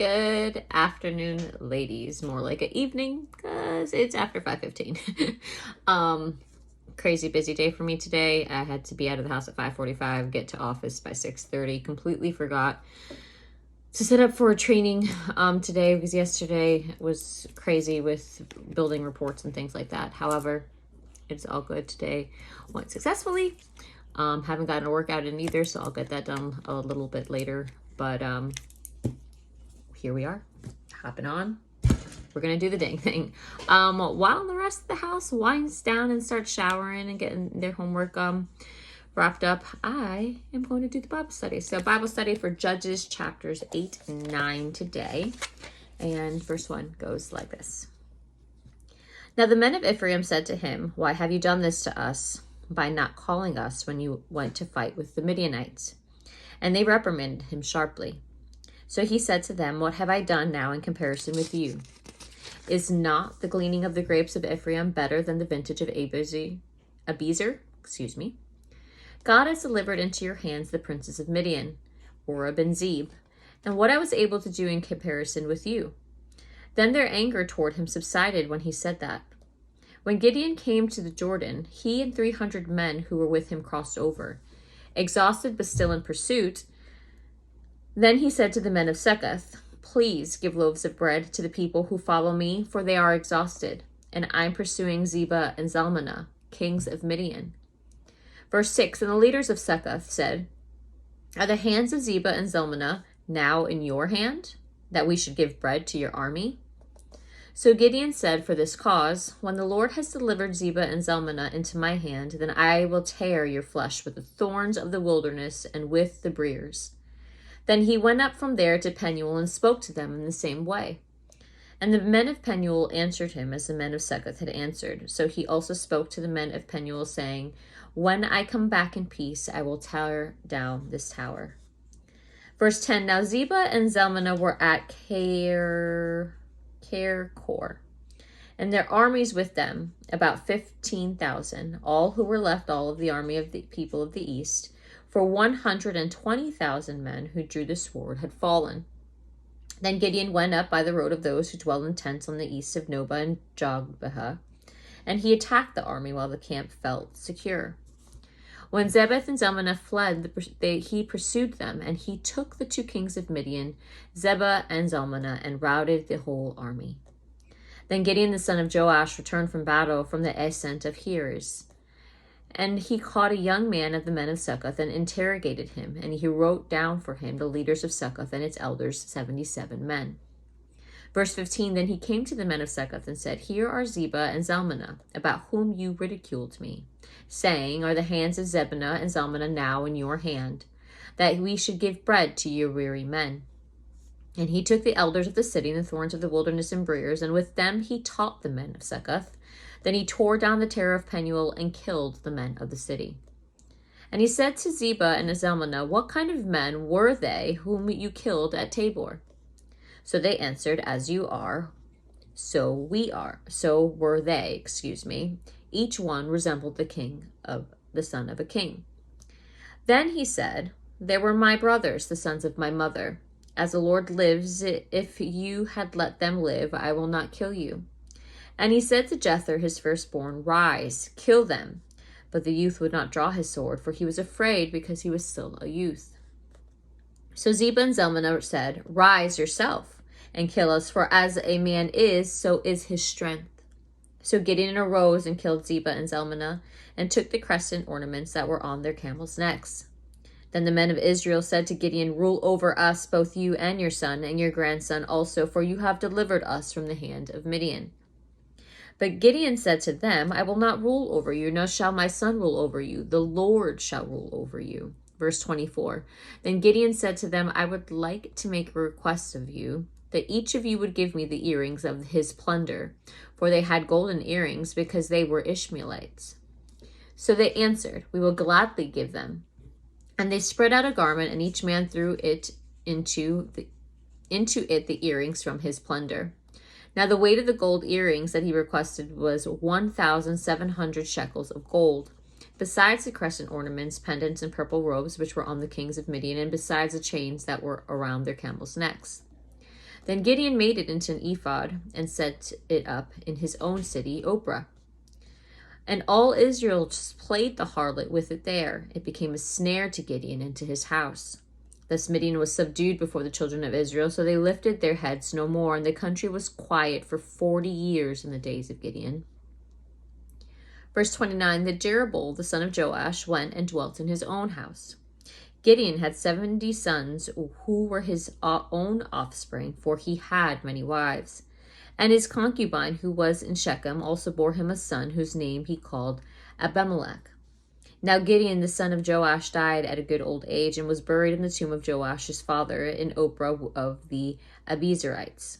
Good afternoon, ladies. More like an evening because it's after 5:15. Crazy busy day for me today. I had to be out of the house at 5:45, get to office by 6:30. Completely forgot to set up for a training today because yesterday was crazy with building reports and things like that. However, it's all good today. Went successfully. Haven't gotten a workout in either, so I'll get that done a little bit later. But here we are, hopping on. We're gonna do the dang thing. While the rest of the house winds down and starts showering and getting their homework wrapped up, I am going to do the Bible study. So Bible study for Judges chapters 8 and 9 today. And verse 1 goes like this. Now the men of Ephraim said to him, "Why have you done this to us by not calling us when you went to fight with the Midianites?" And they reprimanded him sharply. So he said to them, "What have I done now in comparison with you? Is not the gleaning of the grapes of Ephraim better than the vintage of Abiezer? God has delivered into your hands the princes of Midian, Oreb and Zeb, and what I was able to do in comparison with you." Then their anger toward him subsided when he said that. When Gideon came to the Jordan, he and 300 men who were with him crossed over. Exhausted but still in pursuit, then he said to the men of Succoth, "Please give loaves of bread to the people who follow me, for they are exhausted, and I'm pursuing Zebah and Zalmunna, kings of Midian." Verse 6, and the leaders of Succoth said, "Are the hands of Zebah and Zalmunna now in your hand, that we should give bread to your army?" So Gideon said, "For this cause, when the Lord has delivered Zebah and Zalmunna into my hand, then I will tear your flesh with the thorns of the wilderness and with the briers." Then he went up from there to Penuel and spoke to them in the same way. And the men of Penuel answered him as the men of Succoth had answered. So he also spoke to the men of Penuel, saying, "When I come back in peace, I will tear down this tower." Verse 10, now Zebah and Zalmunna were at Kor, and their armies with them, about 15,000, all who were left, all of the army of the people of the east, for 120,000 men who drew the sword had fallen. Then Gideon went up by the road of those who dwell in tents on the east of Nobah and Jogbehah, and he attacked the army while the camp felt secure. When Zebah and Zalmunna fled, he pursued them, and he took the two kings of Midian, Zebah and Zalmunna, and routed the whole army. Then Gideon the son of Joash returned from battle from the ascent of Heres. And he caught a young man of the men of Succoth and interrogated him, and he wrote down for him the leaders of Succoth and its elders, 77 men. Verse 15, then he came to the men of Succoth and said, "Here are Zebah and Zalmunna, about whom you ridiculed me, saying, Are the hands of Zebah and Zalmunna now in your hand, that we should give bread to your weary men?" And he took the elders of the city and the thorns of the wilderness and briers, and with them he taught the men of Succoth. Then he tore down the tower of Penuel and killed the men of the city. And he said to Zebah and Zalmunna, "What kind of men were they whom you killed at Tabor?" So they answered, "As you are, so we are. So were they, Each one resembled the son of a king." Then he said, "They were my brothers, the sons of my mother. As the Lord lives, if you had let them live, I will not kill you." And he said to Jether, his firstborn, "Rise, kill them." But the youth would not draw his sword, for he was afraid because he was still a youth. So Zebah and Zalmunna said, "Rise yourself and kill us, for as a man is, so is his strength." So Gideon arose and killed Zebah and Zalmunna and took the crescent ornaments that were on their camels' necks. Then the men of Israel said to Gideon, "Rule over us, both you and your son and your grandson also, for you have delivered us from the hand of Midian." But Gideon said to them, "I will not rule over you, nor shall my son rule over you. The Lord shall rule over you." Verse 24, then Gideon said to them, "I would like to make a request of you, that each of you would give me the earrings of his plunder, for they had golden earrings, because they were Ishmaelites." So they answered, "We will gladly give them." And they spread out a garment, and each man threw into it the earrings from his plunder. Now the weight of the gold earrings that he requested was 1,700 shekels of gold, besides the crescent ornaments, pendants, and purple robes which were on the kings of Midian, and besides the chains that were around their camels' necks. Then Gideon made it into an ephod and set it up in his own city, Ophrah. And all Israel just played the harlot with it there. It became a snare to Gideon and to his house. Thus Midian was subdued before the children of Israel, so they lifted their heads no more, and the country was quiet for 40 years in the days of Gideon. Verse 29, Then Jeroboam, the son of Joash, went and dwelt in his own house. Gideon had 70 sons who were his own offspring, for he had many wives. And his concubine, who was in Shechem, also bore him a son, whose name he called Abimelech. Now Gideon, the son of Joash, died at a good old age, and was buried in the tomb of Joash his father in Ophrah of the Abiezrites.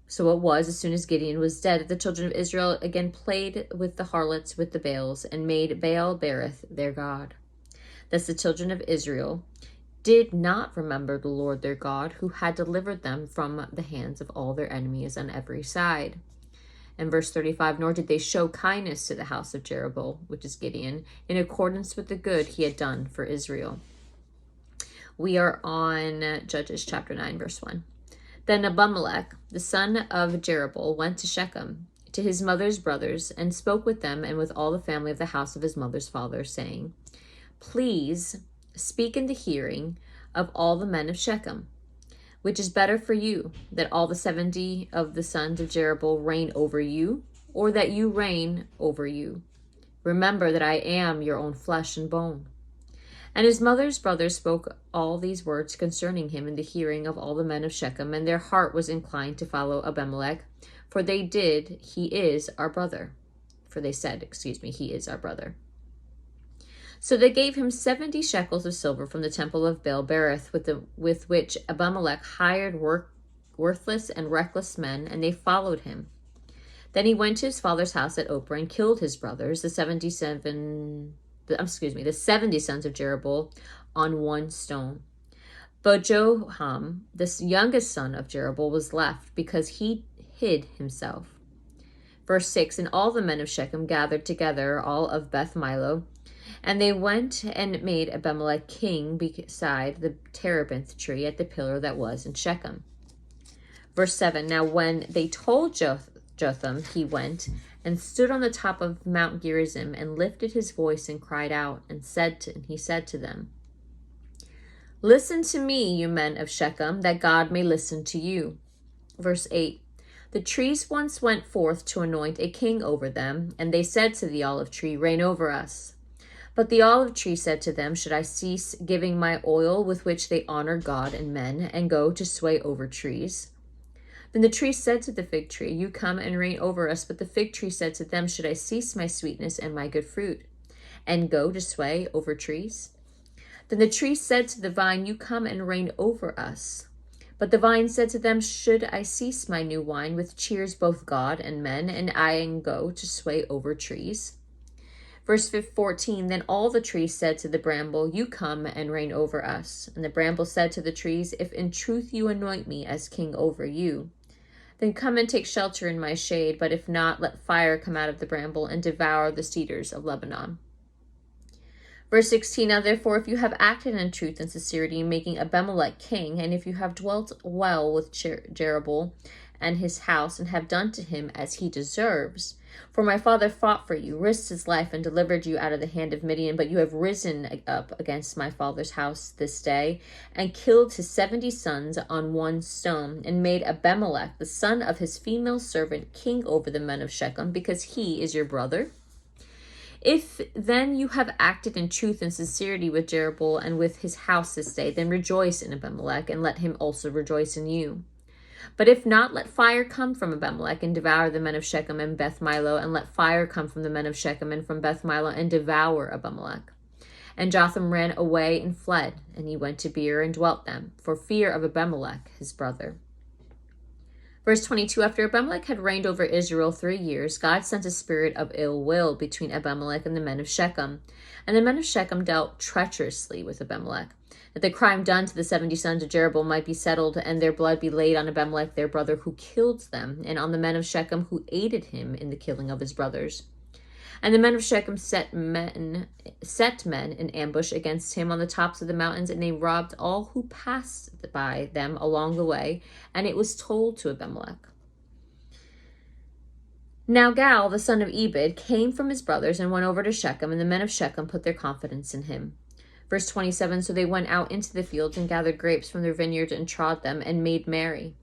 So it was, as soon as Gideon was dead, that the children of Israel again played with the harlots with the Baals, and made Baal-berith their god. Thus the children of Israel did not remember the Lord their God, who had delivered them from the hands of all their enemies on every side. And verse 35, Nor did they show kindness to the house of Jeroboam, which is Gideon, in accordance with the good he had done for Israel. We are on Judges chapter 9, verse 1. Then Abimelech, the son of Jeroboam, went to Shechem, to his mother's brothers, and spoke with them and with all the family of the house of his mother's father, saying, Please speak in the hearing of all the men of Shechem, which is better for you, that all the 70 of the sons of Jeroboam reign over you, or that you reign over you? Remember that I am your own flesh and bone. And his mother's brothers spoke all these words concerning him in the hearing of all the men of Shechem, and their heart was inclined to follow Abimelech, for they said, he is our brother. So they gave him 70 shekels of silver from the temple of Baal-berith, with which Abimelech hired worthless and reckless men, and they followed him. Then he went to his father's house at Ophrah and killed his brothers, the 70 sons of Jeroboam, on one stone. But Joram, the youngest son of Jeroboam, was left, because he hid himself. Verse 6, And all the men of Shechem gathered together, all of Beth Milo, and they went and made Abimelech king beside the terebinth tree at the pillar that was in Shechem. Verse 7, Now when they told Jotham, he went and stood on the top of Mount Gerizim and lifted his voice and cried out, and he said to them, Listen to me, you men of Shechem, that God may listen to you. Verse 8, The trees once went forth to anoint a king over them, and they said to the olive tree, Reign over us. But the olive tree said to them, Should I cease giving my oil with which they honor God and men, and go to sway over trees? Then the tree said to the fig tree, You come and reign over us. But the fig tree said to them, Should I cease my sweetness and my good fruit, and go to sway over trees? Then the tree said to the vine, You come and reign over us. But the vine said to them, Should I cease my new wine, which cheers both God and men, and I go to sway over trees? Verse 14, Then all the trees said to the bramble, You come and reign over us. And the bramble said to the trees, If in truth you anoint me as king over you, then come and take shelter in my shade. But if not, let fire come out of the bramble and devour the cedars of Lebanon. Verse 16, Now therefore, if you have acted in truth and sincerity in making Abimelech king, and if you have dwelt well with Jeroboam and his house, and have done to him as he deserves, for my father fought for you, risked his life, and delivered you out of the hand of Midian, but you have risen up against my father's house this day, and killed his 70 sons on one stone, and made Abimelech, the son of his female servant, king over the men of Shechem, because he is your brother. If then you have acted in truth and sincerity with Jeroboam and with his house this day, then rejoice in Abimelech, and let him also rejoice in you. But if not, let fire come from Abimelech and devour the men of Shechem and Beth Milo, and let fire come from the men of Shechem and from Beth Milo and devour Abimelech. And Jotham ran away and fled, and he went to Beer and dwelt them, for fear of Abimelech his brother. Verse 22, After Abimelech had reigned over Israel 3 years, God sent a spirit of ill will between Abimelech and the men of Shechem. And the men of Shechem dealt treacherously with Abimelech, that the crime done to the 70 sons of Jeroboam might be settled, and their blood be laid on Abimelech their brother who killed them, and on the men of Shechem who aided him in the killing of his brothers. And the men of Shechem set men in ambush against him on the tops of the mountains, and they robbed all who passed by them along the way. And it was told to Abimelech. Now Gal, the son of Ebed, came from his brothers and went over to Shechem, and the men of Shechem put their confidence in him. Verse 27, so they went out into the fields and gathered grapes from their vineyards and trod them and made merry.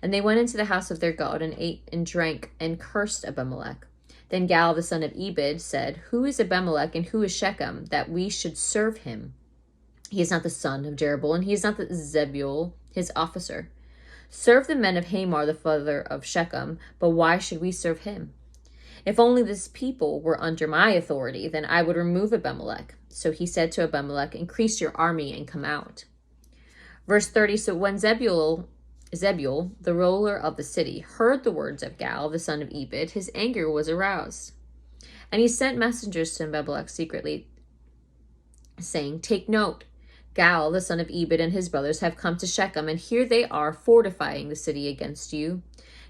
And they went into the house of their God and ate and drank and cursed Abimelech. Then Gal, the son of Ebed, said, who is Abimelech and who is Shechem, that we should serve him? He is not the son of Jeroboam, and he is not the Zebul, his officer. Serve the men of Hamor, the father of Shechem, but why should we serve him? If only this people were under my authority, then I would remove Abimelech. So he said to Abimelech, increase your army and come out. Verse 30, so when Zebul, the ruler of the city, heard the words of Gal, the son of Ebed, his anger was aroused. And he sent messengers to Abimelech secretly, saying, take note, Gal, the son of Ebed, and his brothers have come to Shechem, and here they are fortifying the city against you.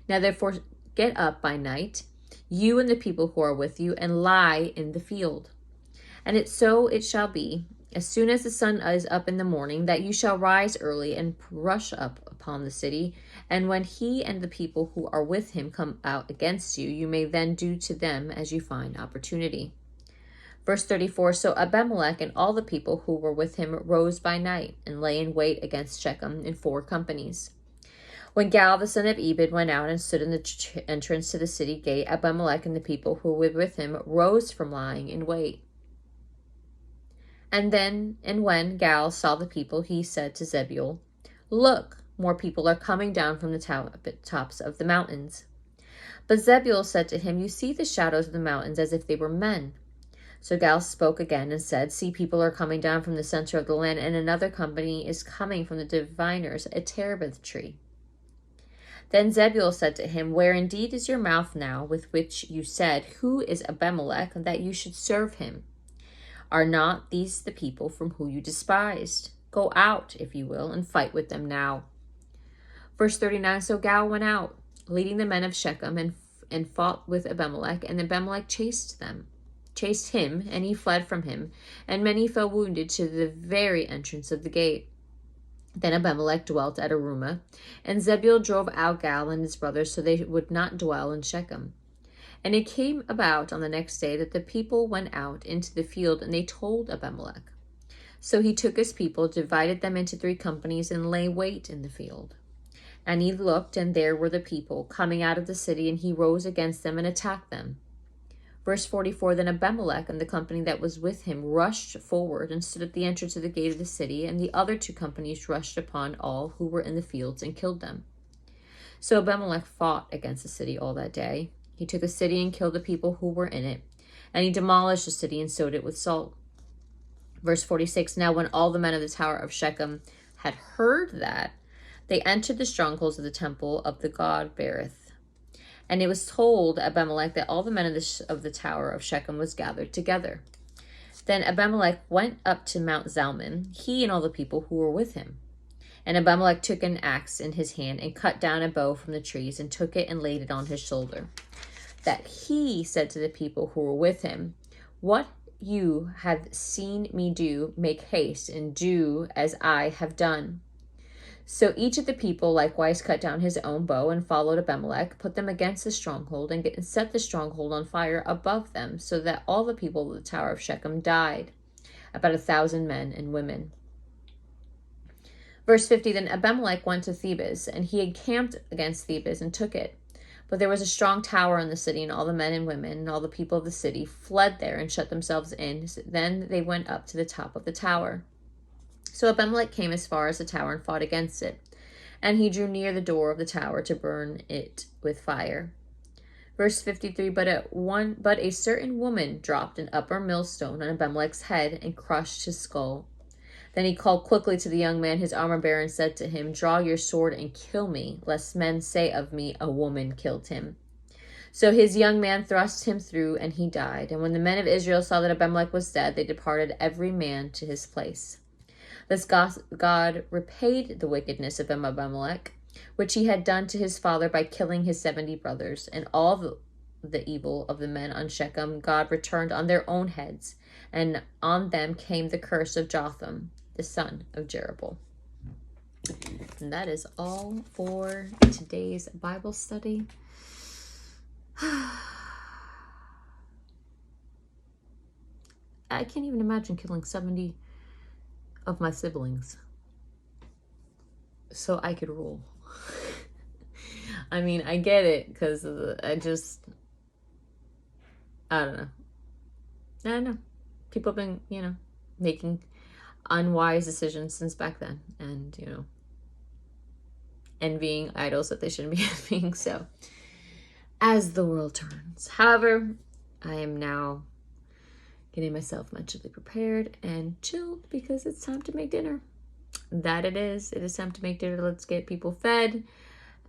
Now therefore get up by night, you and the people who are with you, and lie in the field. And it shall be, as soon as the sun is up in the morning, that you shall rise early and rush up upon the city. And when he and the people who are with him come out against you, you may then do to them as you find opportunity. Verse 34, so Abimelech and all the people who were with him rose by night and lay in wait against Shechem in 4 companies. When Gal, the son of Ebed, went out and stood in the entrance to the city gate, Abimelech and the people who were with him rose from lying in wait. And when Gal saw the people, he said to Zebul, look, more people are coming down from the tops of the mountains. But Zebul said to him, you see the shadows of the mountains as if they were men. So Gal spoke again and said, see, people are coming down from the center of the land, and another company is coming from the diviners, a terebinth tree. Then Zebul said to him, where indeed is your mouth now with which you said, who is Abimelech, that you should serve him? Are not these the people from whom you despised? Go out, if you will, and fight with them now. Verse 39, so Gal went out, leading the men of Shechem, and fought with Abimelech, and Abimelech chased him, and he fled from him, and many fell wounded to the very entrance of the gate. Then Abimelech dwelt at Arumah, and Zebul drove out Gal and his brothers, so they would not dwell in Shechem. And it came about on the next day that the people went out into the field, and they told Abimelech. So he took his people, divided them into 3 companies, and lay wait in the field. And he looked, and there were the people coming out of the city, and he rose against them and attacked them. Verse 44, then Abimelech and the company that was with him rushed forward and stood at the entrance of the gate of the city, and the other 2 companies rushed upon all who were in the fields and killed them. So Abimelech fought against the city all that day. He took the city and killed the people who were in it, and he demolished the city and sowed it with salt. Verse 46, now when all the men of the tower of Shechem had heard that, they entered the strongholds of the temple of the god Berith. And it was told Abimelech that all the men of the tower of Shechem was gathered together. Then Abimelech went up to Mount Zalmunna, he and all the people who were with him. And Abimelech took an axe in his hand and cut down a bow from the trees and took it and laid it on his shoulder. That he said to the people who were with him, what you have seen me do, make haste and do as I have done. So each of the people likewise cut down his own bow and followed Abimelech, put them against the stronghold, and set the stronghold on fire above them, so that all the people of the tower of Shechem died, about 1,000 men and women. Verse 50, then Abimelech went to Thebez, and he encamped against Thebez and took it. But there was a strong tower in the city, and all the men and women and all the people of the city fled there and shut themselves in. Then they went up to the top of the tower. So Abimelech came as far as the tower and fought against it. And he drew near the door of the tower to burn it with fire. Verse 53, but a certain woman dropped an upper millstone on Abimelech's head and crushed his skull. Then he called quickly to the young man, his armor-bearer, and said to him, draw your sword and kill me, lest men say of me, a woman killed him. So his young man thrust him through, and he died. And when the men of Israel saw that Abimelech was dead, they departed every man to his place. Thus God repaid the wickedness of Abimelech, which he had done to his father by killing his 70 brothers, and all the evil of the men on Shechem, God returned on their own heads, and on them came the curse of Jotham, the son of Jeroboam. And that is all for today's Bible study. I can't even imagine killing 70 of my siblings so I could rule. I mean, I get it, because I don't know. I don't know. People have been, making unwise decisions since back then, and, envying idols that they shouldn't be envying. So, as the world turns. However, I am now getting myself mentally prepared and chilled because it's time to make dinner. That it is. It is time to make dinner. Let's get people fed.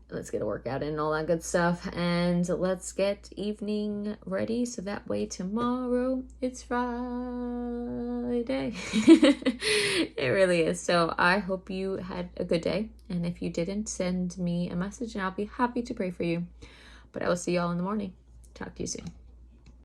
Let's get a workout in and all that good stuff. And let's get evening ready so that way tomorrow it's Friday. It really is. So I hope you had a good day. And if you didn't, send me a message and I'll be happy to pray for you. But I will see y'all in the morning. Talk to you soon.